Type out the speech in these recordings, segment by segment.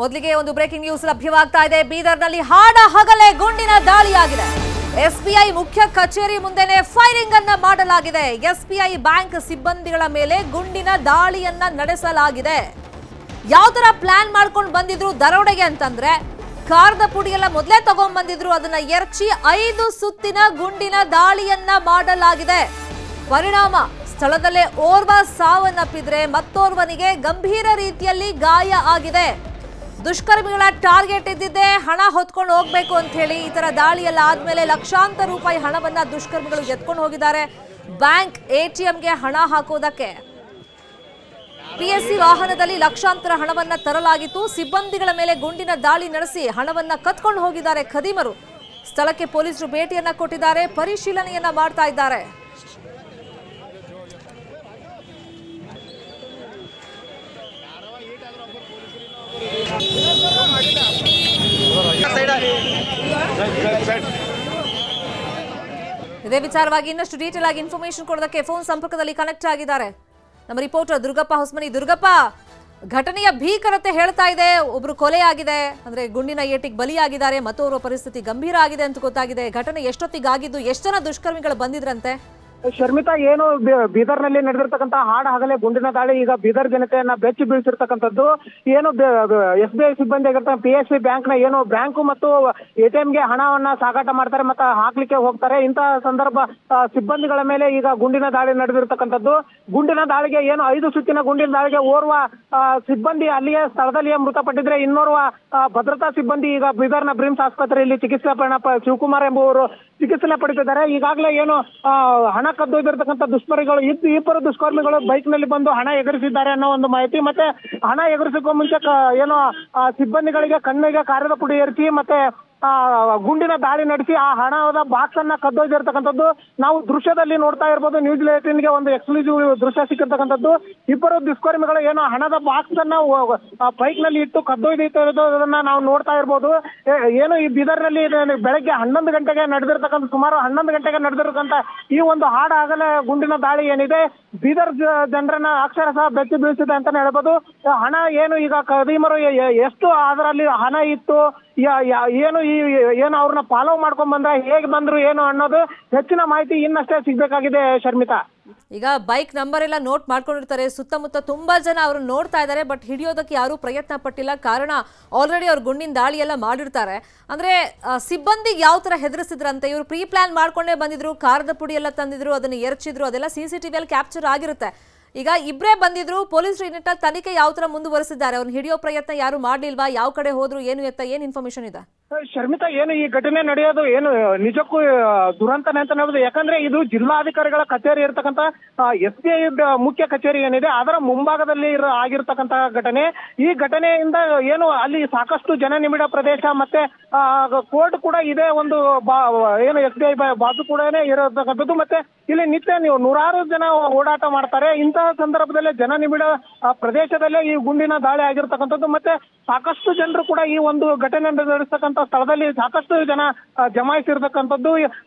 ಮೊದಲಿಗೆ ಒಂದು breaking news ಲಭ್ಯವಾಗ್ತಾ ಇದೆ. ಬೀದರ್ನಲ್ಲಿ ಹಾಡ ಹಗಲೇ ಗುಂಡಿನ ದಾಳಿಯಾಗಿದೆ. ಎಸ್ಬಿಐ ಮುಖ್ಯ ಕಚೇರಿ ಮುಂದೆನೆ ಫೈರಿಂಗ್ ಅನ್ನ ಮಾಡಲಾಗಿದೆ. ಎಸ್ಬಿಐ ಬ್ಯಾಂಕ್ ಸಿಬ್ಬಂದಿಗಳ ಮೇಲೆ ಗುಂಡಿನ ದಾಳಿಯನ್ನ ನಡೆಸಲಾಗಿದೆ. ಯಾವ ತರ ಪ್ಲಾನ್ ಮಾಡ್ಕೊಂಡು ಬಂದಿದ್ರು ದರೋಡೆಗೆ ಅಂತಂದ್ರೆ, ಕಾರದ ಪುಡಿಯೆಲ್ಲ ಮೊದಲೇ ತಗೊಂಡ್ ಬಂದಿದ್ರು, ಅದನ್ನ ಎರಚಿ 5 ಸುತ್ತಿನ ಗುಂಡಿನ ದಾಳಿಯನ್ನ ಮಾಡಲಾಗಿದೆ. ಪರಿಣಾಮ ಸ್ಥಳದಲ್ಲೇ ಓರ್ವ ಸಾವನ್ನಪ್ಪಿದ್ರೆ ಮತ್ತೋರ್ವನಿಗೆ ಗಂಭೀರ ರೀತಿಯಲ್ಲಿ ಗಾಯ ಆಗಿದೆ. ದುಷ್ಕರ್ಮಿಗಳ ಟಾರ್ಗೆಟ್ ಇದ್ದಿದ್ದೆ ಹಣ ಹೊತ್ಕೊಂಡು ಹೋಗ್ಬೇಕು ಅಂತ ಹೇಳಿ. ಈ ತರ ದಾಳಿಯೆಲ್ಲ ಆದ್ಮೇಲೆ ಲಕ್ಷಾಂತರ ರೂಪಾಯಿ ಹಣವನ್ನ ದುಷ್ಕರ್ಮಿಗಳು ಎತ್ಕೊಂಡು ಹೋಗಿದ್ದಾರೆ. ಬ್ಯಾಂಕ್ ಎಟಿಎಂಗೆ ಹಣ ಹಾಕೋದಕ್ಕೆ ಪಿಎಸ್ಸಿ ವಾಹನದಲ್ಲಿ ಲಕ್ಷಾಂತರ ಹಣವನ್ನ ತರಲಾಗಿತ್ತು. ಸಿಬ್ಬಂದಿಗಳ ಮೇಲೆ ಗುಂಡಿನ ದಾಳಿ ನಡೆಸಿ ಹಣವನ್ನ ಕತ್ಕೊಂಡು ಹೋಗಿದ್ದಾರೆ ಖದೀಮರು. ಸ್ಥಳಕ್ಕೆ ಪೊಲೀಸರು ಭೇಟಿಯನ್ನ ಕೊಟ್ಟಿದ್ದಾರೆ, ಪರಿಶೀಲನೆಯನ್ನ ಮಾಡ್ತಾ ಇದ್ದಾರೆ. ಇದೇ ವಿಚಾರವಾಗಿ ಇನ್ನಷ್ಟು ಡೀಟೇಲ್ ಆಗಿ ಇನ್ಫಾರ್ಮೇಶನ್ ಕೊಡೋದಕ್ಕೆ ಫೋನ್ ಸಂಪರ್ಕದಲ್ಲಿ ಕನೆಕ್ಟ್ ಆಗಿದ್ದಾರೆ ನಮ್ಮ ರಿಪೋರ್ಟರ್ ದುರ್ಗಪ್ಪ ಹೊಸಮನಿ. ದುರ್ಗಪ್ಪ, ಘಟನೆಯ ಭೀಕರತೆ ಹೇಳ್ತಾ ಇದೆ. ಒಬ್ರು ಕೊಲೆ ಆಗಿದೆ, ಅಂದ್ರೆ ಗುಂಡಿನ ಏಟಿಗೆ ಬಲಿಯಾಗಿದ್ದಾರೆ, ಮತ್ತೋರ್ವ ಪರಿಸ್ಥಿತಿ ಗಂಭೀರ ಆಗಿದೆ ಅಂತ ಗೊತ್ತಾಗಿದೆ. ಘಟನೆ ಎಷ್ಟೊತ್ತಿಗಾಗಿದ್ದು, ಎಷ್ಟು ಜನ ದುಷ್ಕರ್ಮಿಗಳು ಬಂದಿದ್ರಂತೆ? ಶರ್ಮಿತಾ, ಏನು ಬೀದರ್ನಲ್ಲಿ ನಡೆದಿರ್ತಕ್ಕಂಥ ಹಾಡ ಹಗಲೇ ಗುಂಡಿನ ದಾಳಿ ಈಗ ಬೀದರ್ ಜನತೆಯನ್ನ ಬೆಚ್ಚಿ ಬೀಳ್ಸಿರ್ತಕ್ಕಂಥದ್ದು. ಏನು ಎಸ್ಬಿಐ ಸಿಬ್ಬಂದಿ ಆಗಿರ್ತಾರೆ, ಪಿಎಸ್ಸಿ ಬ್ಯಾಂಕ್ ನ ಏನು ಬ್ಯಾಂಕು ಮತ್ತು ಎಟಿಎಂಗೆ ಹಣವನ್ನ ಸಾಗಾಟ ಮಾಡ್ತಾರೆ ಮತ್ತೆ ಹಾಕ್ಲಿಕ್ಕೆ ಹೋಗ್ತಾರೆ. ಇಂತಹ ಸಂದರ್ಭ ಸಿಬ್ಬಂದಿಗಳ ಮೇಲೆ ಈಗ ಗುಂಡಿನ ದಾಳಿ ನಡೆದಿರ್ತಕ್ಕಂಥದ್ದು. ಗುಂಡಿನ ದಾಳಿಗೆ ಏನು 5 ಸುತ್ತಿನ ಗುಂಡಿನ ದಾಳಿಗೆ ಓರ್ವ ಸಿಬ್ಬಂದಿ ಅಲ್ಲಿಯೇ ಸ್ಥಳದಲ್ಲಿಯೇ ಮೃತಪಟ್ಟಿದ್ರೆ, ಇನ್ನೋರ್ವ ಭದ್ರತಾ ಸಿಬ್ಬಂದಿ ಈಗ ಬೀದರ್ನ ಬ್ರಿಮ್ಸ್ ಆಸ್ಪತ್ರೆಯಲ್ಲಿ ಚಿಕಿತ್ಸೆ ಶಿವಕುಮಾರ್ ಎಂಬುವರು ಚಿಕಿತ್ಸೆ ಪಡೆದಿದ್ದಾರೆ. ಈಗಾಗಲೇ ಏನು ಹಣ ಕದ್ದೊಯ್ದಿರ್ತಕ್ಕಂಥ ದುಷ್ಕರ್ಮಿಗಳು ಇಬ್ಬರು ದುಷ್ಕರ್ಮಿಗಳು ಬೈಕ್ ನಲ್ಲಿ ಬಂದು ಹಣ ಎಗರಿಸಿದ್ದಾರೆ ಅನ್ನೋ ಒಂದು ಮಾಹಿತಿ. ಮತ್ತೆ ಹಣ ಎಗರಿಸಕ್ಕೂ ಮುಂಚೆ ಏನು ಸಿಬ್ಬಂದಿಗಳಿಗೆ ಕಣ್ಣಿಗೆ ಕಾರದ ಪುಡಿ ಏರಿಸಿ ಮತ್ತೆ ಗುಂಡಿನ ದಾಳಿ ನಡೆಸಿ ಆ ಹಣದ ಬಾಕ್ಸ್ ಅನ್ನ ಕದ್ದೊಯ್ದಿರ್ತಕ್ಕಂಥದ್ದು ನಾವು ದೃಶ್ಯದಲ್ಲಿ ನೋಡ್ತಾ ಇರ್ಬೋದು. ನ್ಯೂಸ್ 18ಗೆ ಒಂದು ಎಕ್ಸ್ಕ್ಲೂಸಿವ್ ದೃಶ್ಯ ಸಿಕ್ಕಿರ್ತಕ್ಕಂಥದ್ದು. ಇಬ್ಬರು ದುಷ್ಕರ್ಮಿಗಳು ಏನು ಹಣದ ಬಾಕ್ಸ್ ಅನ್ನ ಬೈಕ್ ನಲ್ಲಿ ಇಟ್ಟು ಕದ್ದೊಯ್ದಿರೋದನ್ನ ನಾವು ನೋಡ್ತಾ ಇರ್ಬೋದು. ಏನು ಈ ಬೀದರ್ನಲ್ಲಿ ಬೆಳಗ್ಗೆ 11 ಗಂಟೆಗೆ ನಡೆದಿರ್ತಕ್ಕಂಥ ಸುಮಾರು 11 ಗಂಟೆಗೆ ನಡೆದಿರ್ತಕ್ಕಂಥ ಈ ಒಂದು ಹಾಡ ಆಗಲೇ ಗುಂಡಿನ ದಾಳಿ ಏನಿದೆ ಬೀದರ್ ಜನರನ್ನ ಅಕ್ಷರಶಃ ಬೆಚ್ಚಿ ಬೀಳಿಸಿದೆ ಅಂತಾನೆ ಹೇಳ್ಬೋದು. ಹಣ ಏನು ಈಗ ಖದೀಮರು ಎಷ್ಟು ಅದರಲ್ಲಿ ಹಣ ಇತ್ತು, ಏನು ಅವ್ರನ್ನ ಫಾಲೋ ಮಾಡ್ಕೊಂಡ್ ಬಂದ್ರೆ ಹೇಗೆ ಬಂದ್ರು ಏನು ಅನ್ನೋದು ಹೆಚ್ಚಿನ ಮಾಹಿತಿ ಇನ್ನಷ್ಟೇ ಸಿಗ್ಬೇಕಾಗಿದೆ ಶರ್ಮಿತಾ. ಈಗ ಬೈಕ್ ನಂಬರ್ ಎಲ್ಲ ನೋಟ್ ಮಾಡ್ಕೊಂಡಿರ್ತಾರೆ, ಸುತ್ತಮುತ್ತ ತುಂಬಾ ಜನ ಅವ್ರನ್ನ ನೋಡ್ತಾ ಇದ್ದಾರೆ, ಬಟ್ ಹಿಡಿಯೋದಕ್ಕೆ ಯಾರು ಪ್ರಯತ್ನ ಪಟ್ಟಿಲ್ಲ. ಕಾರಣ ಆಲ್ರೆಡಿ ಅವ್ರು ಗುಂಡಿನ ದಾಳಿ ಎಲ್ಲ ಮಾಡಿರ್ತಾರೆ. ಅಂದ್ರೆ ಸಿಬ್ಬಂದಿಗೆ ಯಾವ ತರ ಹೆದರಿಸಿದ್ರಂತೆ, ಇವರು ಪ್ರೀ ಪ್ಲಾನ್ ಮಾಡ್ಕೊಂಡೇ ಬಂದಿದ್ರು, ಕಾರದ ಪುಡಿ ಎಲ್ಲ ತಂದಿದ್ರು, ಅದನ್ನ ಎರಚಿದ್ರು, ಅದೆಲ್ಲ CCTVಯಲ್ಲಿ ಕ್ಯಾಪ್ಚರ್ ಆಗಿರುತ್ತೆ. ಈಗ ಇಬ್ಬರೇ ಬಂದಿದ್ರು, ಪೊಲೀಸರು ಈ ನಿಟ್ಟಿನಲ್ಲಿ ತನಿಖೆ ಯಾವ ತರ ಮುಂದುವರೆಸಿದ್ದಾರೆ? ಅವ್ರನ್ನ ಹಿಡಿಯೋ ಪ್ರಯತ್ನ ಯಾರು ಮಾಡ್ಲಿಲ್ವಾ? ಯಾವ ಕಡೆ ಹೋದ್ರು, ಏನು ಎತ್ತ, ಏನ್ ಇನ್ಫಾರ್ಮೇಶನ್ ಇದೆ? ಶರ್ಮಿತಾ, ಏನು ಈ ಘಟನೆ ನಡೆಯೋದು ಏನು ನಿಜಕ್ಕೂ ದುರಂತನೇ ಅಂತ ಹೇಳ್ಬೋದು. ಯಾಕಂದ್ರೆ ಇದು ಜಿಲ್ಲಾಧಿಕಾರಿಗಳ ಕಚೇರಿ ಇರ್ತಕ್ಕಂಥ SBI ಮುಖ್ಯ ಕಚೇರಿ ಏನಿದೆ ಅದರ ಮುಂಭಾಗದಲ್ಲಿ ಆಗಿರ್ತಕ್ಕಂತಹ ಘಟನೆ. ಈ ಘಟನೆಯಿಂದ ಏನು ಅಲ್ಲಿ ಸಾಕಷ್ಟು ಜನನಿಬಿಡ ಪ್ರದೇಶ ಮತ್ತೆ ಕೋರ್ಟ್ ಕೂಡ ಇದೆ, ಒಂದು ಏನು SBI ಬಾಜು ಕೂಡ ಇರತಕ್ಕಂಥದ್ದು. ಮತ್ತೆ ಇಲ್ಲಿ ನಿತ್ಯ ನೀವು ನೂರಾರು ಜನ ಓಡಾಟ ಮಾಡ್ತಾರೆ. ಇಂತಹ ಸಂದರ್ಭದಲ್ಲಿ ಜನನಿಬಿಡ ಪ್ರದೇಶದಲ್ಲೇ ಈ ಗುಂಡಿನ ದಾಳಿ ಆಗಿರ್ತಕ್ಕಂಥದ್ದು. ಮತ್ತೆ ಸಾಕಷ್ಟು ಜನರು ಕೂಡ ಈ ಒಂದು ಘಟನೆ ನಡೆಸ್ತಕ್ಕಂಥ ಸ್ಥಳದಲ್ಲಿ ಸಾಕಷ್ಟು ಜನ ಜಮಾಯಿಸಿರ್ತಕ್ಕಂಥದ್ದು.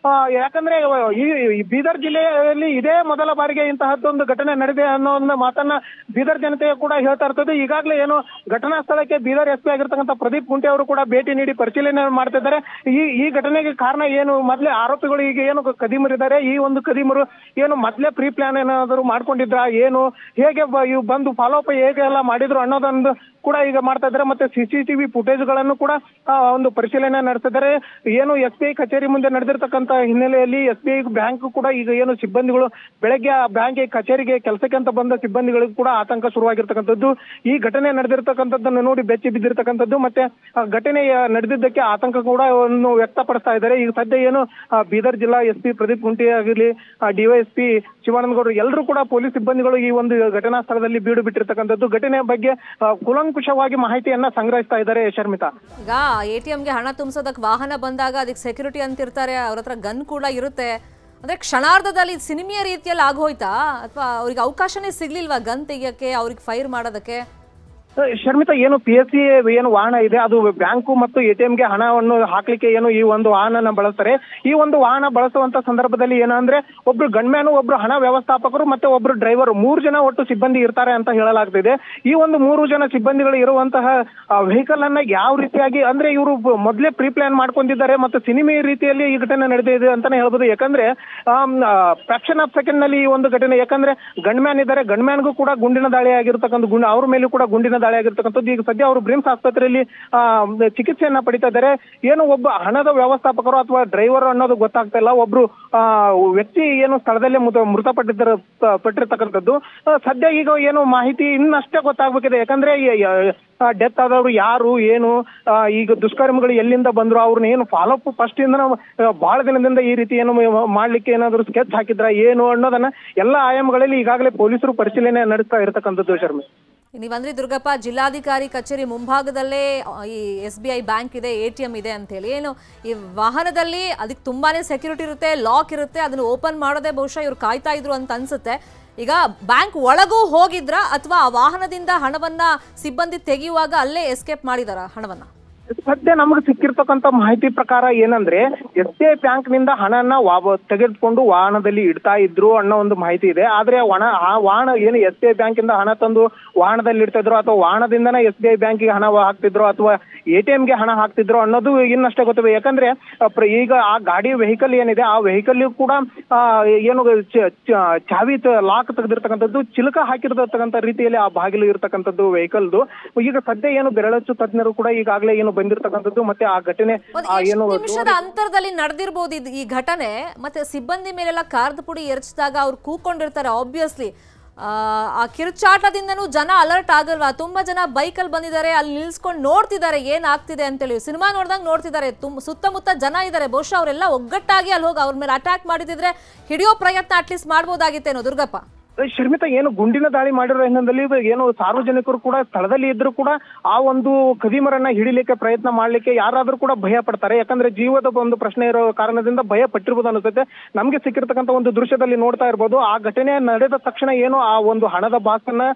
ಯಾಕಂದ್ರೆ ಈ ಬೀದರ್ ಜಿಲ್ಲೆಯಲ್ಲಿ ಇದೇ ಮೊದಲ ಬಾರಿಗೆ ಇಂತಹದ್ದೊಂದು ಘಟನೆ ನಡೆದಿದೆ ಅನ್ನೋ ಒಂದು ಮಾತನ್ನ ಬೀದರ್ ಜನತೆ ಕೂಡ ಹೇಳ್ತಾ ಇರ್ತದೆ. ಈಗಾಗಲೇ ಏನು ಘಟನಾ ಸ್ಥಳಕ್ಕೆ ಬೀದರ್ SP ಆಗಿರ್ತಕ್ಕಂಥ ಪ್ರದೀಪ್ ಕುಂಟೆ ಅವರು ಕೂಡ ಭೇಟಿ ನೀಡಿ ಪರಿಶೀಲನೆ ಮಾಡ್ತಿದ್ದಾರೆ. ಈ ಘಟನೆಗೆ ಕಾರಣ ಏನು, ಮೊದಲೇ ಆರೋಪಿಗಳು ಈಗ ಏನು ಕದೀಮರಿದ್ದಾರೆ, ಈ ಒಂದು ಕದೀಮರು ಏನು ಮೊದಲೇ ಪ್ರೀ ಪ್ಲಾನ್ ಏನಾದ್ರು ಮಾಡ್ಕೊಂಡಿದ್ರ, ಏನು ಹೇಗೆ ಇವು ಬಂದು ಫಾಲೋ ಅಪ್ ಹೇಗೆ ಎಲ್ಲ ಮಾಡಿದ್ರು ಅನ್ನೋದೊಂದು ಕೂಡ ಈಗ ಮಾಡ್ತಾ ಇದ್ದಾರೆ. ಮತ್ತೆ CCTV ಫುಟೇಜ್ ಗಳನ್ನು ಕೂಡ ಒಂದು ಪರಿಶೀಲನೆ ನಡೆಸಿದ್ದಾರೆ. ಏನು SBI ಕಚೇರಿ ಮುಂದೆ ನಡೆದಿರ್ತಕ್ಕಂಥ ಹಿನ್ನೆಲೆಯಲ್ಲಿ SBI ಬ್ಯಾಂಕ್ ಕೂಡ ಈಗ ಏನು ಸಿಬ್ಬಂದಿಗಳು ಬೆಳಗ್ಗೆ ಬ್ಯಾಂಕ್ ಕಚೇರಿಗೆ ಕೆಲಸಕ್ಕೆ ಅಂತ ಬಂದ ಸಿಬ್ಬಂದಿಗಳಿಗೂ ಕೂಡ ಆತಂಕ ಶುರುವಾಗಿರ್ತಕ್ಕಂಥದ್ದು. ಈ ಘಟನೆ ನಡೆದಿರ್ತಕ್ಕಂಥದ್ದನ್ನು ನೋಡಿ ಬೆಚ್ಚಿ ಬಿದ್ದಿರ್ತಕ್ಕಂಥದ್ದು. ಮತ್ತೆ ಘಟನೆ ನಡೆದಿದ್ದಕ್ಕೆ ಆತಂಕ ಕೂಡ ವ್ಯಕ್ತಪಡಿಸ್ತಾ ಇದ್ದಾರೆ. ಈಗ ಸದ್ಯ ಏನು ಬೀದರ್ ಜಿಲ್ಲಾ SP ಪ್ರದೀಪ್ ಕುಂಟಿ ಆಗಿರ್ಲಿ, DYSP ಶಿವಾನಂದಗೌಡರು ಎಲ್ಲರೂ ಕೂಡ ಪೊಲೀಸ್ ಸಿಬ್ಬಂದಿಗಳು ಈ ಒಂದು ಘಟನಾ ಸ್ಥಳದಲ್ಲಿ ಬೀಡು ಬಿಟ್ಟಿರ್ತಕ್ಕಂಥದ್ದು. ಘಟನೆಯ ಬಗ್ಗೆ ಕೂಲಂಕುಷವಾಗಿ ಮಾಹಿತಿಯನ್ನ ಸಂಗ್ರಹಿಸ್ತಾ ಇದ್ದಾರೆ ಶರ್ಮಿತಾ. ಈಗ ATMಗೆ ಹಣ ತುಂಬಿಸೋದಕ್ಕೆ ವಾಹನ ಬಂದಾಗ ಅದಕ್ಕೆ ಸೆಕ್ಯೂರಿಟಿ ಅಂತಿರ್ತಾರೆ, ಅವ್ರ ಹತ್ರ ಗನ್ ಕೂಡ ಇರುತ್ತೆ. ಅಂದ್ರೆ ಕ್ಷಣಾರ್ಧದಲ್ಲಿ ಸಿನಿಮೆಯ ರೀತಿಯಲ್ಲಿ ಆಗೋಯ್ತಾ, ಅಥವಾ ಅವ್ರಿಗೆ ಅವಕಾಶನೇ ಸಿಗ್ಲಿಲ್ವಾ ಗನ್ ತೆಗಿಯಕ್ಕೆ, ಅವ್ರಿಗೆ ಫೈರ್ ಮಾಡೋದಕ್ಕೆ? ಶರ್ಮಿತಾ, ಏನು PSC ಏನು ವಾಹನ ಇದೆ ಅದು ಬ್ಯಾಂಕು ಮತ್ತು ATMಗೆ ಹಣವನ್ನು ಹಾಕ್ಲಿಕ್ಕೆ ಏನು ಈ ಒಂದು ವಾಹನ ಬಳಸ್ತಾರೆ. ಈ ಒಂದು ವಾಹನ ಬಳಸುವಂತ ಸಂದರ್ಭದಲ್ಲಿ ಏನಂದ್ರೆ ಒಬ್ರು ಗಣ್ಮ್ಯಾನು, ಒಬ್ರು ಹಣ ವ್ಯವಸ್ಥಾಪಕರು ಮತ್ತೆ ಒಬ್ರು ಡ್ರೈವರ್, 3 ಜನ ಒಟ್ಟು ಸಿಬ್ಬಂದಿ ಇರ್ತಾರೆ ಅಂತ ಹೇಳಲಾಗ್ತಿದೆ. ಈ ಒಂದು 3 ಜನ ಸಿಬ್ಬಂದಿಗಳು ಇರುವಂತಹ ವೆಹಿಕಲ್ ಅನ್ನ ಯಾವ ರೀತಿಯಾಗಿ ಅಂದ್ರೆ ಇವರು ಮೊದಲೇ ಪ್ರೀ ಪ್ಲಾನ್ ಮಾಡ್ಕೊಂಡಿದ್ದಾರೆ ಮತ್ತು ಸಿನಿಮೆ ರೀತಿಯಲ್ಲಿ ಈ ಘಟನೆ ನಡೆದಿದೆ ಅಂತಾನೆ ಹೇಳ್ಬೋದು. ಯಾಕಂದ್ರೆ ಫ್ರಾಕ್ಷನ್ ಆಫ್ ಸೆಕೆಂಡ್ ನಲ್ಲಿ ಈ ಒಂದು ಘಟನೆ, ಯಾಕಂದ್ರೆ ಗಣ್ಮ್ಯಾನ್ ಇದ್ದಾರೆ, ಗಣ್ಮ್ಯಾನ್ಗೂ ಕೂಡ ಗುಂಡಿನ ದಾಳಿ ಆಗಿರ್ತಕ್ಕಂಥ ಅವ್ರ ಮೇಲೂ ಕೂಡ ಗುಂಡಿನ ದಾಳಿ ಆಗಿರ್ತಕ್ಕಂಥದ್ದು. ಈಗ ಸದ್ಯ ಅವರು ಬ್ರಿಮ್ಸ್ ಆಸ್ಪತ್ರೆಯಲ್ಲಿ ಚಿಕಿತ್ಸೆಯನ್ನ ಪಡಿತಾ ಇದ್ದಾರೆ. ಏನು ಒಬ್ಬ ಹಣದ ವ್ಯವಸ್ಥಾಪಕರು ಅಥವಾ ಡ್ರೈವರ್ ಅನ್ನೋದು ಗೊತ್ತಾಗ್ತಾ ಇಲ್ಲ. ಒಬ್ರು ವ್ಯಕ್ತಿ ಏನು ಸ್ಥಳದಲ್ಲೇ ಪಟ್ಟಿರ್ತಕ್ಕಂಥದ್ದು. ಸದ್ಯ ಈಗ ಏನು ಮಾಹಿತಿ ಇನ್ನಷ್ಟೇ ಗೊತ್ತಾಗ್ಬೇಕಿದೆ. ಯಾಕಂದ್ರೆ ಡೆತ್ ಆದವರು ಯಾರು, ಏನು, ಈಗ ದುಷ್ಕರ್ಮಿಗಳು ಎಲ್ಲಿಂದ ಬಂದ್ರು, ಅವ್ರನ್ನ ಏನು ಫಾಲೋ ಅಪ್ ಫಸ್ಟ್ ಇಂದ ಬಹಳ ದಿನದಿಂದ ಈ ರೀತಿ ಏನು ಮಾಡ್ಲಿಕ್ಕೆ ಏನಾದ್ರು ಸ್ಕೆಚ್ ಹಾಕಿದ್ರ ಏನು ಅನ್ನೋದನ್ನ ಎಲ್ಲ ಆಯಾಮಗಳಲ್ಲಿ ಈಗಾಗಲೇ ಪೊಲೀಸರು ಪರಿಶೀಲನೆ ನಡೆಸ್ತಾ ಇರತಕ್ಕಂಥದ್ದು. ಶರ್ಮಿ, ನೀವಂದ್ರಿ ದುರ್ಗಪ್ಪ, ಜಿಲ್ಲಾಧಿಕಾರಿ ಕಚೇರಿ ಮುಂಭಾಗದಲ್ಲೇ ಈ SBI ಬ್ಯಾಂಕ್ ಇದೆ, ATM ಇದೆ ಅಂತ ಹೇಳಿ, ಏನು ಈ ವಾಹನದಲ್ಲಿ ಅದಕ್ಕೆ ತುಂಬಾನೇ ಸೆಕ್ಯೂರಿಟಿ ಇರುತ್ತೆ, ಲಾಕ್ ಇರುತ್ತೆ, ಅದನ್ನು ಓಪನ್ ಮಾಡೋದೇ ಬಹುಶಃ ಇವ್ರು ಕಾಯ್ತಾ ಇದ್ರು ಅಂತ ಅನ್ಸುತ್ತೆ. ಈಗ ಬ್ಯಾಂಕ್ ಒಳಗೂ ಹೋಗಿದ್ರ ಅಥವಾ ಆ ವಾಹನದಿಂದ ಹಣವನ್ನ ಸಿಬ್ಬಂದಿ ತೆಗೆಯುವಾಗ ಅಲ್ಲೇ ಎಸ್ಕೇಪ್ ಮಾಡಿದಾರ ಹಣವನ್ನ? ಸದ್ಯ ನಮಗೆ ಸಿಕ್ಕಿರ್ತಕ್ಕಂಥ ಮಾಹಿತಿ ಪ್ರಕಾರ ಏನಂದ್ರೆ SBI ಬ್ಯಾಂಕ್ ನಿಂದ ಹಣನ ತೆಗೆದುಕೊಂಡು ವಾಹನದಲ್ಲಿ ಇಡ್ತಾ ಇದ್ರು ಅನ್ನೋ ಒಂದು ಮಾಹಿತಿ ಇದೆ. ಆದ್ರೆ ಆ ವಾಹನ ಏನು SBI ಬ್ಯಾಂಕ್ ಇಂದ ಹಣ ತಂದು ವಾಹನದಲ್ಲಿ ಇಡ್ತಾ ಇದ್ರು ಅಥವಾ ವಾಹನದಿಂದನೇ SBI ಬ್ಯಾಂಕಿಗೆ ಹಣ ಹಾಕ್ತಿದ್ರು ಅಥವಾ ATMಗೆ ಹಣ ಹಾಕ್ತಿದ್ರು ಅನ್ನೋದು ಇನ್ನಷ್ಟೇ ಗೊತ್ತಿದೆ. ಯಾಕಂದ್ರೆ ಈಗ ಆ ಗಾಡಿ ವೆಹಿಕಲ್ ಏನಿದೆ ಆ ವೆಹಿಕಲ್ ಕೂಡ ಏನು ಚಾವಿ ಲಾಕ್ ತೆಗೆದಿರ್ತಕ್ಕಂಥದ್ದು, ಚಿಲಕ ಹಾಕಿರ್ತಕ್ಕಂಥ ರೀತಿಯಲ್ಲಿ ಆ ಬಾಗಿಲು ಇರ್ತಕ್ಕಂಥದ್ದು ವೆಹಿಕಲ್ದು. ಈಗ ಸದ್ಯ ಏನು ಬೆರಳಚ್ಚು ತಜ್ಞರು ಕೂಡ ಈಗಾಗಲೇ ಏನು ಬಂದಿರತಕ್ಕಂಥದ್ದು ಮತ್ತೆ ಆ ಘಟನೆ ಏನು ನಿಮಿಷದ ಅಂತರದಲ್ಲಿ ನಡೆದಿರಬಹುದು ಈ ಘಟನೆ. ಮತ್ತೆ ಸಿಬ್ಬಂದಿ ಮೇಲೆಲ್ಲ ಕಾರದ ಪುಡಿ ಎರಚಿದಾಗ ಅವ್ರು ಕೂಕೊಂಡಿರ್ತಾರೆ. ಆಬ್ವಿಯಸ್ಲಿ ಆ ಕಿರುಚಾಟದಿಂದನೂ ಜನ ಅಲರ್ಟ್ ಆಗಲ್ವಾ? ತುಂಬಾ ಜನ ಬೈಕಲ್ಲಿ ಬಂದಿದ್ದಾರೆ, ಅಲ್ಲಿ ನಿಲ್ಸ್ಕೊಂಡು ನೋಡ್ತಿದ್ದಾರೆ ಏನಾಗ್ತಿದೆ ಅಂತೇಳಿ. ಸಿನಿಮಾ ನೋಡ್ದಂಗೆ ನೋಡ್ತಿದ್ದಾರೆ. ಸುತ್ತಮುತ್ತ ಜನ ಇದ್ದಾರೆ. ಬಹುಶಃ ಅವರೆಲ್ಲ ಒಗ್ಗಟ್ಟಾಗಿ ಅಲ್ಲಿ ಹೋಗಿ ಅವ್ರ ಮೇಲೆ ಅಟ್ಯಾಕ್ ಮಾಡಿದಿದ್ರೆ ಹಿಡಿಯೋ ಪ್ರಯತ್ನ ಅಟ್ಲೀಸ್ಟ್ ಮಾಡ್ಬೋದಾಗಿತ್ತೇನೋ ದುರ್ಗಪ್ಪ. ಶರ್ಮಿತಾ, ಏನು ಗುಂಡಿನ ದಾಳಿ ಮಾಡಿರೋ ಹಿನ್ನೆಲೆಯಲ್ಲಿ ಏನು ಸಾರ್ವಜನಿಕರು ಕೂಡ ಸ್ಥಳದಲ್ಲಿ ಇದ್ರು ಕೂಡ ಆ ಒಂದು ಖದೀಮರನ್ನ ಹಿಡಿಲಿಕ್ಕೆ ಪ್ರಯತ್ನ ಮಾಡ್ಲಿಕ್ಕೆ ಯಾರಾದ್ರೂ ಕೂಡ ಭಯ ಪಡ್ತಾರೆ. ಯಾಕಂದ್ರೆ ಜೀವದ ಒಂದು ಪ್ರಶ್ನೆ ಇರೋ ಕಾರಣದಿಂದ ಭಯ ಪಟ್ಟಿರ್ಬೋದು ಅನ್ಸುತ್ತೆ. ನಮ್ಗೆ ಸಿಕ್ಕಿರ್ತಕ್ಕಂಥ ಒಂದು ದೃಶ್ಯದಲ್ಲಿ ನೋಡ್ತಾ ಇರ್ಬೋದು. ಆ ಘಟನೆ ನಡೆದ ತಕ್ಷಣ ಏನು ಆ ಒಂದು ಹಣದ ಬಾಕ್ಸ್ ಅನ್ನ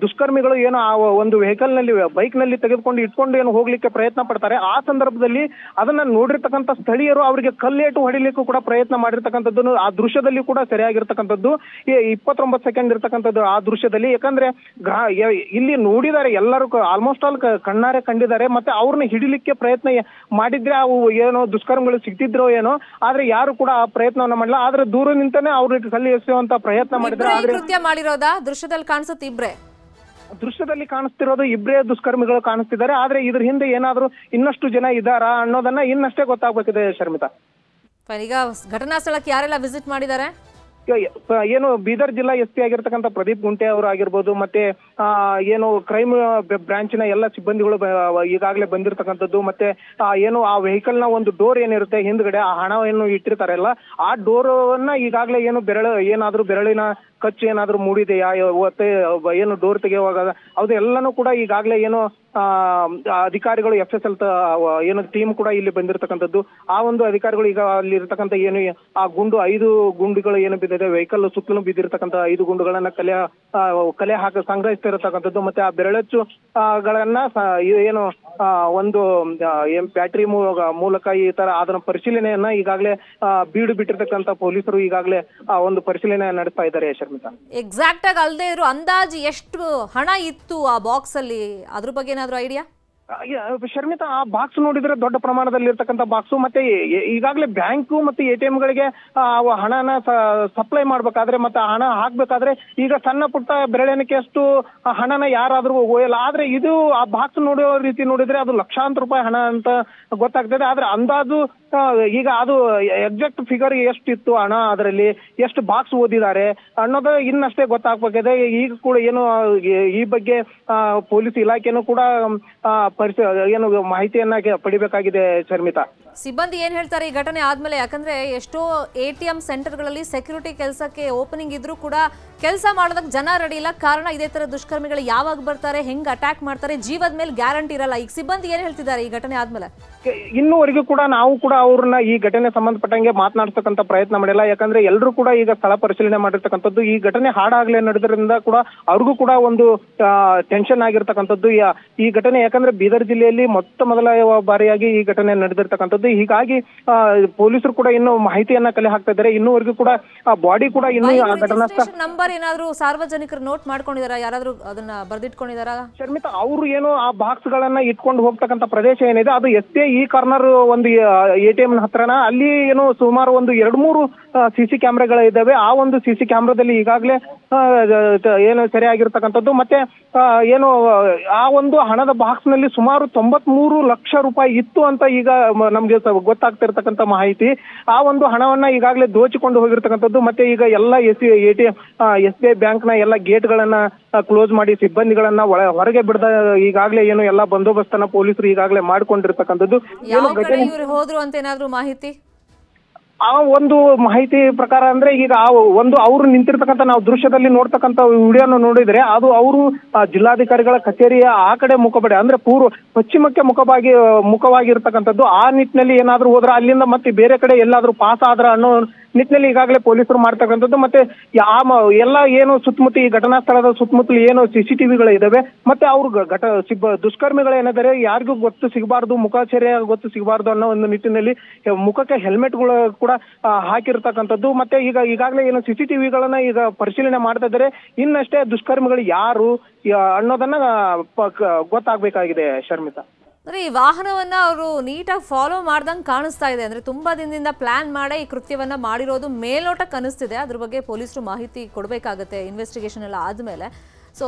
ದುಷ್ಕರ್ಮಿಗಳು ಏನು ಆ ಒಂದು ವೆಹಿಕಲ್ ನಲ್ಲಿ, ಬೈಕ್ ನಲ್ಲಿ ತೆಗೆದುಕೊಂಡು ಇಟ್ಕೊಂಡು ಏನು ಹೋಗ್ಲಿಕ್ಕೆ ಪ್ರಯತ್ನ ಪಡ್ತಾರೆ. ಆ ಸಂದರ್ಭದಲ್ಲಿ ಅದನ್ನ ನೋಡಿರ್ತಕ್ಕಂಥ ಸ್ಥಳೀಯರು ಅವರಿಗೆ ಕಲ್ಲೇಟು ಹೊಡಿಲಿಕ್ಕೂ ಕೂಡ ಪ್ರಯತ್ನ ಮಾಡಿರ್ತಕ್ಕಂಥದ್ದು ಆ ದೃಶ್ಯದಲ್ಲಿ ಕೂಡ ಸರಿಯಾಗಿರ್ತಕ್ಕಂಥದ್ದು. 29 ಸೆಕೆಂಡ್ ಇರ್ತಕ್ಕಂಥದ್ದು ಆ ದೃಶ್ಯದಲ್ಲಿ. ಯಾಕಂದ್ರೆ ಇಲ್ಲಿ ನೋಡಿದ್ದಾರೆ ಎಲ್ಲರೂ, ಆಲ್ಮೋಸ್ಟ್ ಆಲ್ ಕಣ್ಣಾರೆ ಕಂಡಿದ್ದಾರೆ. ಮತ್ತೆ ಅವ್ರನ್ನ ಹಿಡಿಲಿಕ್ಕೆ ಪ್ರಯತ್ನ ಮಾಡಿದ್ರೆ ಅವು ಏನೋ ದುಷ್ಕರ್ಮಗಳು ಸಿಗ್ತಿದ್ರೋ ಏನೋ, ಆದ್ರೆ ಯಾರು ಕೂಡ ಆ ಪ್ರಯತ್ನವನ್ನ ಮಾಡಿಲ್ಲ. ಆದ್ರೆ ದೂರ ನಿಂತಾನೆ ಅವ್ರಿಗೆ ಕಲ್ಲಿ ಎಸೆಯುವಂತ ಪ್ರಯತ್ನ ಮಾಡಿದ್ರೆ ಕೃತ್ಯ ಮಾಡಿರೋದಾ ದೃಶ್ಯದಲ್ಲಿ ಕಾಣಿಸುತ್ತೆ. ದೃಶ್ಯದಲ್ಲಿ ಕಾಣಿಸ್ತಿರೋದು ಇಬ್ಬರೇ ದುಷ್ಕರ್ಮಿಗಳು ಕಾಣಿಸ್ತಿದ್ದಾರೆ. ಆದ್ರೆ ಇದ್ರ ಹಿಂದೆ ಏನಾದ್ರು ಇನ್ನಷ್ಟು ಜನ ಇದ್ದಾರಾ ಅನ್ನೋದನ್ನ ಇನ್ನಷ್ಟೇ ಗೊತ್ತಾಗ್ಬೇಕಿದೆ ಶರ್ಮಿತಾ. ಈಗ ಘಟನಾ ಸ್ಥಳಕ್ಕೆ ಯಾರೆಲ್ಲ ವಿಸಿಟ್ ಮಾಡಿದ್ದಾರೆ? ಏನು ಬೀದರ್ ಜಿಲ್ಲಾ SP ಆಗಿರ್ತಕ್ಕಂಥ ಪ್ರದೀಪ್ ಗುಂಟೆ ಅವರು ಆಗಿರ್ಬೋದು, ಮತ್ತೆ ಏನು ಕ್ರೈಮ್ ಬ್ರಾಂಚಿನ ಎಲ್ಲ ಸಿಬ್ಬಂದಿಗಳು ಈಗಾಗಲೇ ಬಂದಿರತಕ್ಕಂಥದ್ದು. ಮತ್ತೆ ಏನು ಆ ವೆಹಿಕಲ್ ನ ಒಂದು ಡೋರ್ ಏನಿರುತ್ತೆ ಹಿಂದ್ಗಡೆ ಆ ಹಣವನ್ನು ಇಟ್ಟಿರ್ತಾರಲ್ಲ, ಆ ಡೋರ್ ಅನ್ನ ಈಗಾಗಲೇ ಏನು ಏನಾದ್ರೂ ಬೆರಳಿನ ಖರ್ಚು ಏನಾದ್ರೂ ಮೂಡಿದೆಯಾ, ಏನು ಡೋರ್ ತೆಗೆಯುವಾಗ ಅದು ಎಲ್ಲಾನು ಕೂಡ ಈಗಾಗಲೇ ಏನು ಅಧಿಕಾರಿಗಳು FSL ಏನು ಟೀಮ್ ಕೂಡ ಇಲ್ಲಿ ಬಂದಿರತಕ್ಕಂಥದ್ದು. ಆ ಒಂದು ಅಧಿಕಾರಿಗಳು ಈಗ ಅಲ್ಲಿ ಇರ್ತಕ್ಕಂಥ ಏನು ಆ 5 ಗುಂಡುಗಳು ಏನು ಬಿದ್ದಿದೆ ವೆಹಿಕಲ್ ಸುತ್ತಲೂ ಬಿದ್ದಿರತಕ್ಕಂಥ 5 ಗುಂಡುಗಳನ್ನ ಕಲೆ ಹಾಕಿ ಸಂಗ್ರಹಿಸ್ತಿರತಕ್ಕಂಥದ್ದು. ಮತ್ತೆ ಆ ಬೆರಳಚ್ಚು ಗಳನ್ನ ಏನು ಒಂದು ಬ್ಯಾಟ್ರಿ ಮೂಲಕ ಈ ತರ ಅದನ್ನ ಪರಿಶೀಲನೆಯನ್ನ ಈಗಾಗಲೇ ಬೀಡು ಬಿಟ್ಟಿರ್ತಕ್ಕಂಥ ಪೊಲೀಸರು ಈಗಾಗಲೇ ಆ ಒಂದು ಪರಿಶೀಲನೆ ನಡೆಸ್ತಾ ಇದ್ದಾರೆ. ಶರ್ಮಿತಾ, ಎಕ್ಸಾಕ್ಟ್ ಆಗಿ ಅಲ್ಲದೆ ಇರೋ ಅಂದಾಜು ಎಷ್ಟು ಹಣ ಇತ್ತು ಆ ಬಾಕ್ಸ್ ಅಲ್ಲಿ, ಅದ್ರ ಬಗ್ಗೆ ಏನಾದ್ರು ಐಡಿಯಾ? ಶರ್ಮಿತಾ, ಆ ಬಾಕ್ಸ್ ನೋಡಿದ್ರೆ ದೊಡ್ಡ ಪ್ರಮಾಣದಲ್ಲಿ ಇರ್ತಕ್ಕಂಥ ಬಾಕ್ಸು. ಮತ್ತೆ ಈಗಾಗಲೇ ಬ್ಯಾಂಕು ಮತ್ತೆ ATM ಗಳಿಗೆ ಹಣನ ಸಪ್ಲೈ ಮಾಡ್ಬೇಕಾದ್ರೆ ಮತ್ತೆ ಹಣ ಹಾಕ್ಬೇಕಾದ್ರೆ ಈಗ ಸಣ್ಣ ಪುಟ್ಟ ಬೆರಳೆಣಿಕೆ ಅಷ್ಟು ಹಣನ ಯಾರಾದ್ರೂ ಒಯ್ಯಲ್ಲ. ಆದ್ರೆ ಇದು ಆ ಬಾಕ್ಸ್ ನೋಡೋ ರೀತಿ ನೋಡಿದ್ರೆ ಅದು ಲಕ್ಷಾಂತರ ರೂಪಾಯಿ ಹಣ ಅಂತ ಗೊತ್ತಾಗ್ತದೆ. ಆದ್ರೆ ಅಂದಾಜು ಈಗ ಅದು ಎಕ್ಸಾಕ್ಟ್ ಫಿಗರ್ ಎಷ್ಟಿತ್ತು ಹಣ, ಅದರಲ್ಲಿ ಎಷ್ಟು ಬಾಕ್ಸ್ ಓದಿದ್ದಾರೆ ಅನ್ನೋದು ಇನ್ನಷ್ಟೇ ಗೊತ್ತಾಗ್ಬೇಕಿದೆ. ಈಗ ಕೂಡ ಏನು ಈ ಬಗ್ಗೆ ಪೊಲೀಸ್ ಇಲಾಖೆನೂ ಕೂಡ ಏನು ಮಾಹಿತಿಯನ್ನ ಪಡಿಬೇಕಾಗಿದೆ ಶರ್ಮಿತಾ. ಸಿಬ್ಬಂದಿ ಏನ್ ಹೇಳ್ತಾರೆ ಈ ಘಟನೆ ಆದ್ಮೇಲೆ? ಯಾಕಂದ್ರೆ ಎಷ್ಟೋ ATM ಸೆಂಟರ್ಗಳಲ್ಲಿ ಸೆಕ್ಯೂರಿಟಿ ಕೆಲಸಕ್ಕೆ ಓಪನಿಂಗ್ ಇದ್ರೂ ಕೂಡ ಕೆಲಸ ಮಾಡೋದಕ್ಕೆ ಜನ ರೆಡಿ ಇಲ್ಲ. ಕಾರಣ ಇದೇ ತರ ದುಷ್ಕರ್ಮಿಗಳು ಯಾವಾಗ ಬರ್ತಾರೆ, ಹೆಂಗ್ ಅಟ್ಯಾಕ್ ಮಾಡ್ತಾರೆ, ಜೀವದ ಮೇಲೆ ಗ್ಯಾರಂಟಿ ಇರಲ್ಲ. ಈಗ ಸಿಬ್ಬಂದಿ ಏನ್ ಹೇಳ್ತಿದ್ದಾರೆ ಈ ಘಟನೆ ಆದ್ಮೇಲೆ? ಇನ್ನೂವರೆಗೂ ಕೂಡ ನಾವು ಕೂಡ ಅವ್ರನ್ನ ಈ ಘಟನೆ ಸಂಬಂಧಪಟ್ಟಂಗೆ ಮಾತನಾಡ್ತಕ್ಕಂಥ ಪ್ರಯತ್ನ ಮಾಡಿಲ್ಲ. ಯಾಕಂದ್ರೆ ಎಲ್ಲರೂ ಕೂಡ ಈಗ ಸ್ಥಳ ಪರಿಶೀಲನೆ ಮಾಡಿರ್ತಕ್ಕಂಥದ್ದು. ಈ ಘಟನೆ ಹಾಡಾಗ್ಲೇ ನಡೆದ್ರಿಂದ ಕೂಡ ಅವ್ರಿಗೂ ಕೂಡ ಒಂದು ಟೆನ್ಷನ್ ಆಗಿರ್ತಕ್ಕಂಥದ್ದು ಈ ಘಟನೆ. ಯಾಕಂದ್ರೆ ಬೀದರ್ ಜಿಲ್ಲೆಯಲ್ಲಿ ಮೊದಲ ಬಾರಿಯಾಗಿ ಈ ಘಟನೆ ನಡೆದಿರ್ತಕ್ಕಂಥದ್ದು. ಹೀಗಾಗಿ ಪೊಲೀಸರು ಕೂಡ ಇನ್ನು ಮಾಹಿತಿಯನ್ನ ಕಲೆ ಹಾಕ್ತಾ ಇದ್ದಾರೆ. ಇನ್ನೂವರೆಗೂ ಕೂಡ ಬಾಡಿ ಕೂಡ ಇನ್ನು ಘಟನಾ ನಂಬರ್ ಏನಾದ್ರು ಸಾರ್ವಜನಿಕರು ನೋಟ್ ಮಾಡ್ಕೊಂಡಿದಾರ? ಯಾರಾದ್ರೂ ಅದನ್ನ ಬರ್ದಿಟ್ಕೊಂಡಿದಾರ? ಶರ್ಮಿತಾ, ಅವರು ಏನು ಆ ಬಾಕ್ಸ್ ಗಳನ್ನ ಇಟ್ಕೊಂಡು ಹೋಗ್ತಕ್ಕಂಥ ಪ್ರದೇಶ ಏನಿದೆ ಅದು SBI ಈ ಕಾರ್ನರ್ ಒಂದು ATM ಹತ್ರನ ಅಲ್ಲಿ ಏನು ಸುಮಾರು ಒಂದು 2-3 CC ಕ್ಯಾಮ್ರಾಗಳು ಇದ್ದಾವೆ. ಆ ಒಂದು CC ಕ್ಯಾಮ್ರಾದಲ್ಲಿ ಈಗಾಗಲೇ ಏನು ಸೆರೆಯಾಗಿರ್ತಕ್ಕಂಥದ್ದು. ಮತ್ತೆ ಏನು ಆ ಒಂದು ಹಣದ ಬಾಕ್ಸ್ ನಲ್ಲಿ ಸುಮಾರು 93 ಲಕ್ಷ ರೂಪಾಯಿ ಇತ್ತು ಅಂತ ಈಗ ನಮ್ಗೆ ಗೊತ್ತಾಗ್ತಿರ್ತಕ್ಕಂಥ ಮಾಹಿತಿ. ಆ ಒಂದು ಹಣವನ್ನ ಈಗಾಗಲೇ ದೋಚಿಕೊಂಡು ಹೋಗಿರ್ತಕ್ಕಂಥದ್ದು. ಮತ್ತೆ ಈಗ ಎಲ್ಲ SBI ಬ್ಯಾಂಕ್ ನ ಎಲ್ಲ ಗೇಟ್ ಗಳನ್ನ ಕ್ಲೋಸ್ ಮಾಡಿ ಸಿಬ್ಬಂದಿಗಳನ್ನ ಹೊರಗೆ ಬಿಡದ ಈಗಾಗಲೇ ಏನು ಎಲ್ಲ ಬಂದೋಬಸ್ತನ್ನ ಪೊಲೀಸರು ಈಗಾಗಲೇ ಮಾಡ್ಕೊಂಡಿರ್ತಕ್ಕಂಥದ್ದು. ಹೋದ್ರು ಅಂತ ಏನಾದ್ರು ಮಾಹಿತಿ? ಆ ಒಂದು ಮಾಹಿತಿ ಪ್ರಕಾರ ಅಂದ್ರೆ ಈಗ ಒಂದು ಅವರು ನಿಂತಿರ್ತಕ್ಕಂಥ ನಾವು ದೃಶ್ಯದಲ್ಲಿ ನೋಡ್ತಕ್ಕಂಥ ವಿಡಿಯೋನ ನೋಡಿದ್ರೆ ಅದು ಅವರು ಜಿಲ್ಲಾಧಿಕಾರಿಗಳ ಕಚೇರಿಯ ಆ ಕಡೆ ಮುಖಪಡೆ ಅಂದ್ರೆ ಪಶ್ಚಿಮಕ್ಕೆ ಮುಖವಾಗಿರ್ತಕ್ಕಂಥದ್ದು. ಆ ನಿಟ್ಟಿನಲ್ಲಿ ಏನಾದ್ರೂ ಹೋದ್ರೆ ಅಲ್ಲಿಂದ ಮತ್ತೆ ಬೇರೆ ಕಡೆ ಎಲ್ಲಾದ್ರೂ ಪಾಸ್ ಆದ್ರ ಅನ್ನೋ ನಿಟ್ಟಿನಲ್ಲಿ ಈಗಾಗಲೇ ಪೊಲೀಸರು ಮಾಡ್ತಕ್ಕಂಥದ್ದು. ಮತ್ತೆ ಎಲ್ಲ ಏನು ಸುತ್ತಮುತ್ತ ಈ ಘಟನಾ ಸ್ಥಳದ ಸುತ್ತಮುತ್ತಲು ಏನು CCTVಗಳು ಇದಾವೆ. ಮತ್ತೆ ಅವ್ರು ದುಷ್ಕರ್ಮಿಗಳು ಏನಿದ್ದಾರೆ ಯಾರಿಗೂ ಗೊತ್ತು ಸಿಗಬಾರ್ದು, ಮುಖಚರ್ಯ ಗೊತ್ತು ಸಿಗಬಾರ್ದು ಅನ್ನೋ ಒಂದು ನಿಟ್ಟಿನಲ್ಲಿ ಮುಖಕ್ಕೆ ಹೆಲ್ಮೆಟ್ಗಳು ಕೂಡ ಹಾಕಿರ್ತಕ್ಕಂಥದ್ದು. ಮತ್ತೆ ಈಗಾಗಲೇ ಏನು CCTVಗಳನ್ನ ಈಗ ಪರಿಶೀಲನೆ ಮಾಡ್ತಾ ಇದ್ದಾರೆ. ಇನ್ನಷ್ಟೇ ದುಷ್ಕರ್ಮಿಗಳು ಯಾರು ಅನ್ನೋದನ್ನ ಗೊತ್ತಾಗ್ಬೇಕಾಗಿದೆ ಶರ್ಮಿತಾ. ಅಂದ್ರೆ ಈ ವಾಹನವನ್ನ ಅವರು ನೀಟಾಗಿ ಫಾಲೋ ಮಾಡ್ದಂಗೆ ಕಾಣಿಸ್ತಾ ಇದೆ. ಅಂದ್ರೆ ತುಂಬಾ ದಿನದಿಂದ ಪ್ಲಾನ್ ಮಾಡೇ ಈ ಕೃತ್ಯವನ್ನ ಮಾಡಿರೋದು ಮೇಲ್ನೋಟಕ್ಕೆ ಅನಿಸ್ತಿದೆ. ಅದ್ರ ಬಗ್ಗೆ ಪೊಲೀಸರು ಮಾಹಿತಿ ಕೊಡಬೇಕಾಗತ್ತೆ ಇನ್ವೆಸ್ಟಿಗೇಷನ್ ಎಲ್ಲ ಆದ್ಮೇಲೆ. ಸೊ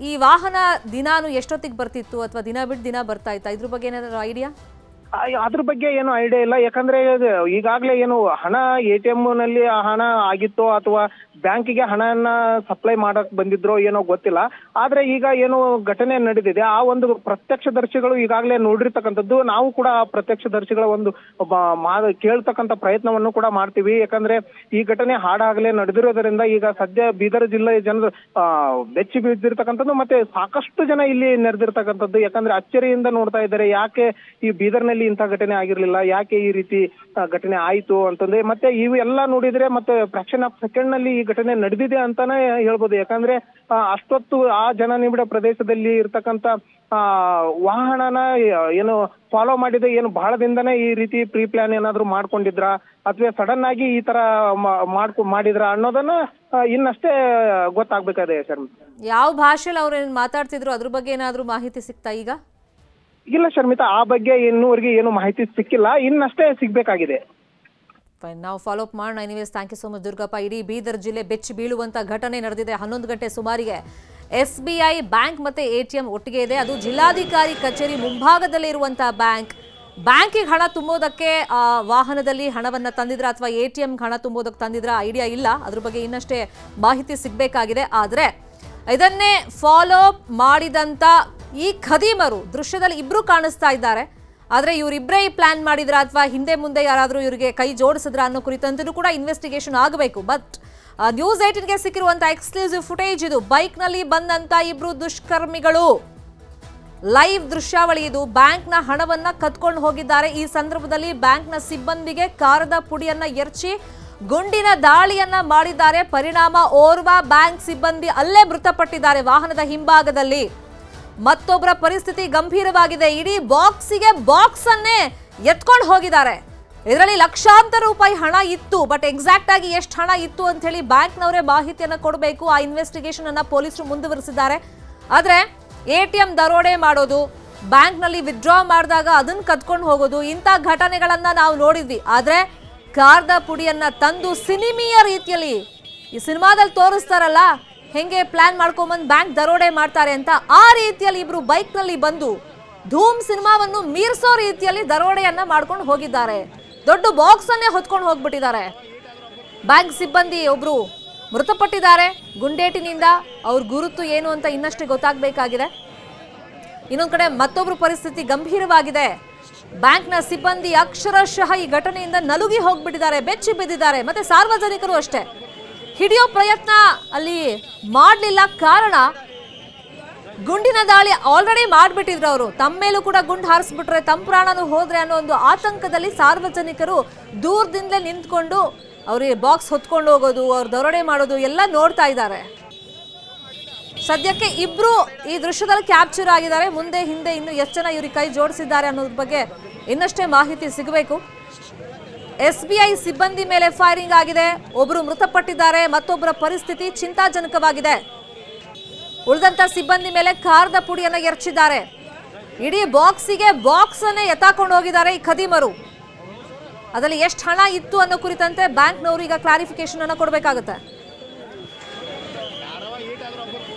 ಈ ವಾಹನ ದಿನಾನು ಎಷ್ಟೊತ್ತಿಗೆ ಬರ್ತಿತ್ತು ಅಥವಾ ದಿನ ಬಿಟ್ಟು ದಿನ ಬರ್ತಾ ಇತ್ತಾ? ಇದ್ರ ಬಗ್ಗೆ ಏನಾದ್ರು ಐಡಿಯಾ? ಅದ್ರ ಬಗ್ಗೆ ಏನು ಐಡಿಯಾ ಇಲ್ಲ. ಯಾಕಂದ್ರೆ ಈಗಾಗಲೇ ಏನು ಹಣ ATM ನಲ್ಲಿ ಹಣ ಆಗಿತ್ತೋ ಅಥವಾ ಬ್ಯಾಂಕಿಗೆ ಹಣವನ್ನ ಸಪ್ಲೈ ಮಾಡಕ್ ಬಂದಿದ್ರೋ ಏನೋ ಗೊತ್ತಿಲ್ಲ. ಆದ್ರೆ ಈಗ ಏನು ಘಟನೆ ನಡೆದಿದೆ ಆ ಒಂದು ಪ್ರತ್ಯಕ್ಷದರ್ಶಿಗಳು ಈಗಾಗಲೇ ನೋಡಿರ್ತಕ್ಕಂಥದ್ದು. ನಾವು ಕೂಡ ಆ ಪ್ರತ್ಯಕ್ಷದರ್ಶಿಗಳ ಒಂದು ಕೇಳ್ತಕ್ಕಂಥ ಪ್ರಯತ್ನವನ್ನು ಕೂಡ ಮಾಡ್ತೀವಿ. ಯಾಕಂದ್ರೆ ಈ ಘಟನೆ ಹಾಡಾಗಲೇ ನಡೆದಿರೋದ್ರಿಂದ ಈಗ ಸದ್ಯ ಬೀದರ್ ಜಿಲ್ಲೆಯ ಜನರು ಬೆಚ್ಚಿ ಬೀಳ್ತಿರ್ತಕ್ಕಂಥದ್ದು. ಮತ್ತೆ ಸಾಕಷ್ಟು ಜನ ಇಲ್ಲಿ ನೆರೆದಿರ್ತಕ್ಕಂಥದ್ದು. ಯಾಕಂದ್ರೆ ಅಚ್ಚರಿಯಿಂದ ನೋಡ್ತಾ ಇದ್ದಾರೆ, ಯಾಕೆ ಈ ಬೀದರ್ನಲ್ಲಿ ಇಂಥ ಘಟನೆ ಆಗಿರ್ಲಿಲ್ಲ, ಯಾಕೆ ಈ ರೀತಿ ಘಟನೆ ಆಯ್ತು ಅಂತಂದ್ರೆ. ಮತ್ತೆ ಇವು ಎಲ್ಲ ನೋಡಿದ್ರೆ ಮತ್ತೆ ಫ್ರಾಕ್ಷನ್ ಆಫ್ ಸೆಕೆಂಡ್ ನಲ್ಲಿ ಈ ಘಟನೆ ನಡೆದಿದೆ ಅಂತಾನೆ ಹೇಳ್ಬೋದು. ಯಾಕಂದ್ರೆ ಅಷ್ಟೊತ್ತು ಆ ಜನನಿಬಿಡ ಪ್ರದೇಶದಲ್ಲಿ ಇರ್ತಕ್ಕಂಥ ವಾಹನನ ಏನು ಫಾಲೋ ಮಾಡಿದೆ, ಏನು ಬಹಳ ದಿನದನೇ ಈ ರೀತಿ ಪ್ರೀ ಪ್ಲಾನ್ ಏನಾದ್ರು ಮಾಡ್ಕೊಂಡಿದ್ರ ಅಥವಾ ಸಡನ್ ಆಗಿ ಈ ತರ ಮಾಡಿದ್ರ ಅನ್ನೋದನ್ನ ಇನ್ನಷ್ಟೇ ಗೊತ್ತಾಗ್ಬೇಕಾದೆ ಶರ್ಮಿತಾ. ಯಾವ ಭಾಷೆಯಲ್ಲಿ ಅವ್ರು ಮಾತಾಡ್ತಿದ್ರು ಅದ್ರ ಬಗ್ಗೆ ಏನಾದ್ರು ಮಾಹಿತಿ ಸಿಗ್ತಾ ಈಗ? ಇಲ್ಲ ಶರ್ಮಿತಾ, ಆ ಬಗ್ಗೆ ಇನ್ನೂವರೆಗೆ ಏನು ಮಾಹಿತಿ ಸಿಕ್ಕಿಲ್ಲ, ಇನ್ನಷ್ಟೇ ಸಿಗ್ಬೇಕಾಗಿದೆ. ಫೈನ್, ನಾವು ಫಾಲೋ ಅಪ್ ಮಾಡೋಣ. Anyways, thank you so much Durgappa. ಇಡೀ ಬೀದರ್ ಜಿಲ್ಲೆ ಬೆಚ್ಚಿ ಬೀಳುವಂತ ಘಟನೆ ನಡೆದಿದೆ. 11 ಗಂಟೆ ಸುಮಾರಿಗೆ SBI ಬ್ಯಾಂಕ್ ಮತ್ತೆ ATM ಒಟ್ಟಿಗೆ ಇದೆ. ಅದು ಜಿಲ್ಲಾಧಿಕಾರಿ ಕಚೇರಿ ಮುಂಭಾಗದಲ್ಲಿ ಇರುವಂತಹ ಬ್ಯಾಂಕಿಗೆ ಹಣ ತುಂಬೋದಕ್ಕೆ ವಾಹನದಲ್ಲಿ ಹಣವನ್ನ ತಂದಿದ್ರ ಅಥವಾ ATM ಹಣ ತುಂಬೋದಕ್ಕೆ ತಂದಿದ್ರ ಐಡಿಯಾ ಇಲ್ಲ. ಅದ್ರ ಬಗ್ಗೆ ಇನ್ನಷ್ಟೇ ಮಾಹಿತಿ ಸಿಗಬೇಕಾಗಿದೆ. ಆದ್ರೆ ಇದನ್ನೇ ಫಾಲೋ ಮಾಡಿದಂತ ಈ ಖದೀಮರು ದೃಶ್ಯದಲ್ಲಿ ಇಬ್ರು ಕಾಣಿಸ್ತಾ ಇದ್ದಾರೆ. ಆದ್ರೆ ಇವರಿಬ್ಬರೇ ಈ ಪ್ಲಾನ್ ಮಾಡಿದ್ರ ಅಥವಾ ಹಿಂದೆ ಮುಂದೆ ಯಾರಾದ್ರೂ ಇವರಿಗೆ ಕೈ ಜೋಡಿಸಿದ್ರ ಅನ್ನೋ ಕುರಿತಂತೂ ಕೂಡ ಇನ್ವೆಸ್ಟಿಗೇಷನ್ ಆಗಬೇಕು. ಬಟ್ ನ್ಯೂಸ್ 18ಗೆ ಸಿಕ್ಕಿರುವಂತ ಎಕ್ಸ್ಕ್ಲೂಸಿವ್ ಫುಟೇಜ್ ಇದು. ಬೈಕ್ ನಲ್ಲಿ ಬಂದಂತ ಇಬ್ರು ದುಷ್ಕರ್ಮಿಗಳು ಲೈವ್ ದೃಶ್ಯಾವಳಿ ಇದು. ಬ್ಯಾಂಕ್ನ ಹಣವನ್ನ ಕದ್ಕೊಂಡು ಹೋಗಿದ್ದಾರೆ. ಈ ಸಂದರ್ಭದಲ್ಲಿ ಬ್ಯಾಂಕ್ನ ಸಿಬ್ಬಂದಿಗೆ ಕಾರದ ಪುಡಿಯನ್ನ ಎರಚಿ ಗುಂಡಿನ ದಾಳಿಯನ್ನ ಮಾಡಿದ್ದಾರೆ. ಪರಿಣಾಮ ಓರ್ವ ಬ್ಯಾಂಕ್ ಸಿಬ್ಬಂದಿ ಅಲ್ಲೇ ಮೃತಪಟ್ಟಿದ್ದಾರೆ ವಾಹನದ ಹಿಂಭಾಗದಲ್ಲಿ. ಮತ್ತೊಬ್ಬರ ಪರಿಸ್ಥಿತಿ ಗಂಭೀರವಾಗಿದೆ. ಇಡೀ ಬಾಕ್ಸ್ ಅನ್ನೇ ಎತ್ಕೊಂಡು ಹೋಗಿದ್ದಾರೆ. ಇದರಲ್ಲಿ ಲಕ್ಷಾಂತರ ರೂಪಾಯಿ ಹಣ ಇತ್ತು. ಬಟ್ ಎಕ್ಸಾಕ್ಟ್ ಆಗಿ ಎಷ್ಟು ಹಣ ಇತ್ತು ಅಂತ ಹೇಳಿ ಬ್ಯಾಂಕ್ನವರೇ ಮಾಹಿತಿಯನ್ನ ಕೊಡಬೇಕು. ಆ ಇನ್ವೆಸ್ಟಿಗೇಷನ್ ಅನ್ನ ಪೊಲೀಸರು ಮುಂದುವರಿಸಿದ್ದಾರೆ. ಆದ್ರೆ ATM ದರೋಡೆ ಮಾಡೋದು, ಬ್ಯಾಂಕ್ನಲ್ಲಿ ವಿತ್ಡ್ರಾ ಮಾಡಿದಾಗ ಅದನ್ನ ಕದ್ಕೊಂಡು ಹೋಗೋದು, ಇಂಥ ಘಟನೆಗಳನ್ನ ನಾವು ನೋಡಿದ್ವಿ. ಆದ್ರೆ ಕಾರದ ಪುಡಿಯನ್ನ ತಂದು ಸಿನಿಮೀಯ ರೀತಿಯಲ್ಲಿ ಈ ಸಿನಿಮಾದಲ್ಲಿ ತೋರಿಸ್ತಾರಲ್ಲ ಹೆಂಗೆ ಪ್ಲಾನ್ ಮಾಡ್ಕೊಂಡ್ಬಂದು ಬ್ಯಾಂಕ್ ದರೋಡೆ ಮಾಡ್ತಾರೆ ಅಂತ, ಆ ರೀತಿಯಲ್ಲಿ ಇಬ್ರು ಬೈಕ್ ನಲ್ಲಿ ಬಂದು ಧೂಮ್ ಸಿನಿಮಾವನ್ನು ಮೀರಿಸೋ ರೀತಿಯಲ್ಲಿ ದರೋಡೆಯನ್ನ ಮಾಡ್ಕೊಂಡು ಹೋಗಿದ್ದಾರೆ. ದೊಡ್ಡ ಬಾಕ್ಸ್ ಅನ್ನೇ ಹೊತ್ಕೊಂಡು ಹೋಗ್ಬಿಟ್ಟಿದ್ದಾರೆ. ಬ್ಯಾಂಕ್ ಸಿಬ್ಬಂದಿ ಒಬ್ರು ಮೃತಪಟ್ಟಿದ್ದಾರೆ ಗುಂಡೇಟಿನಿಂದ. ಅವ್ರ ಗುರುತು ಏನು ಅಂತ ಇನ್ನಷ್ಟೇ ಗೊತ್ತಾಗಬೇಕಾಗಿದೆ. ಇನ್ನೊಂದು ಕಡೆ ಮತ್ತೊಬ್ರು ಪರಿಸ್ಥಿತಿ ಗಂಭೀರವಾಗಿದೆ. ಬ್ಯಾಂಕ್ನ ಸಿಬ್ಬಂದಿ ಅಕ್ಷರಶಃ ಈ ಘಟನೆಯಿಂದ ನಲುಗಿ ಹೋಗ್ಬಿಟ್ಟಿದ್ದಾರೆ, ಬೆಚ್ಚಿ ಬಿದ್ದಿದ್ದಾರೆ. ಮತ್ತೆ ಸಾರ್ವಜನಿಕರು ಅಷ್ಟೇ ಹಿಡಿಯೋ ಪ್ರಯತ್ನ ಅಲ್ಲಿ ಮಾಡಲಿಲ್ಲ. ಕಾರಣ ಗುಂಡಿನ ದಾಳಿ ಆಲ್ರೆಡಿ ಮಾಡಿಬಿಟ್ಟಿದ್ರು ಅವರು. ತಮ್ಮ ಮೇಲೂ ಕೂಡ ಗುಂಡು ಹಾರಿಸ್ಬಿಟ್ರೆ ತಮ್ಮ ಪ್ರಾಣನೂ ಹೋದ್ರೆ ಅನ್ನೋ ಒಂದು ಆತಂಕದಲ್ಲಿ ಸಾರ್ವಜನಿಕರು ದೂರದಿಂದಲೇ ನಿಂತ್ಕೊಂಡು ಅವ್ರಿಗೆ ಬಾಕ್ಸ್ ಹೊತ್ಕೊಂಡು ಹೋಗೋದು, ಅವ್ರು ದರೋಡೆ ಮಾಡೋದು ಎಲ್ಲ ನೋಡ್ತಾ ಇದ್ದಾರೆ. ಸದ್ಯಕ್ಕೆ ಇಬ್ರು ಈ ದೃಶ್ಯದಲ್ಲಿ ಕ್ಯಾಪ್ಚರ್ ಆಗಿದ್ದಾರೆ. ಮುಂದೆ ಹಿಂದೆ ಇನ್ನು ಎಷ್ಟು ಜನ ಇವ್ರಿಗೆ ಕೈ ಜೋಡಿಸಿದ್ದಾರೆ ಅನ್ನೋದ್ರ ಬಗ್ಗೆ ಇನ್ನಷ್ಟೇ ಮಾಹಿತಿ ಸಿಗಬೇಕು. SBI ಸಿಬ್ಬಂದಿ ಮೇಲೆ ಫೈರಿಂಗ್ ಆಗಿದೆ, ಒಬ್ಬರು ಮೃತಪಟ್ಟಿದ್ದಾರೆ, ಮತ್ತೊಬ್ಬರ ಪರಿಸ್ಥಿತಿ ಚಿಂತಾಜನಕವಾಗಿದೆ. ಉಳಿದಂತ ಸಿಬ್ಬಂದಿ ಮೇಲೆ ಖಾರದ ಪುಡಿಯನ್ನು ಎರಚಿದ್ದಾರೆ. ಇಡೀ ಬಾಕ್ಸ್ ಅನ್ನೇ ಎತ್ತಾಕೊಂಡು ಹೋಗಿದ್ದಾರೆ ಈ ಖದೀಮರು. ಅದರಲ್ಲಿ ಎಷ್ಟು ಹಣ ಇತ್ತು ಅನ್ನೋ ಕುರಿತಂತೆ ಬ್ಯಾಂಕ್ನವರು ಈಗ ಕ್ಲಾರಿಫಿಕೇಶನ್ ಅನ್ನು ಕೊಡಬೇಕಾಗುತ್ತೆ.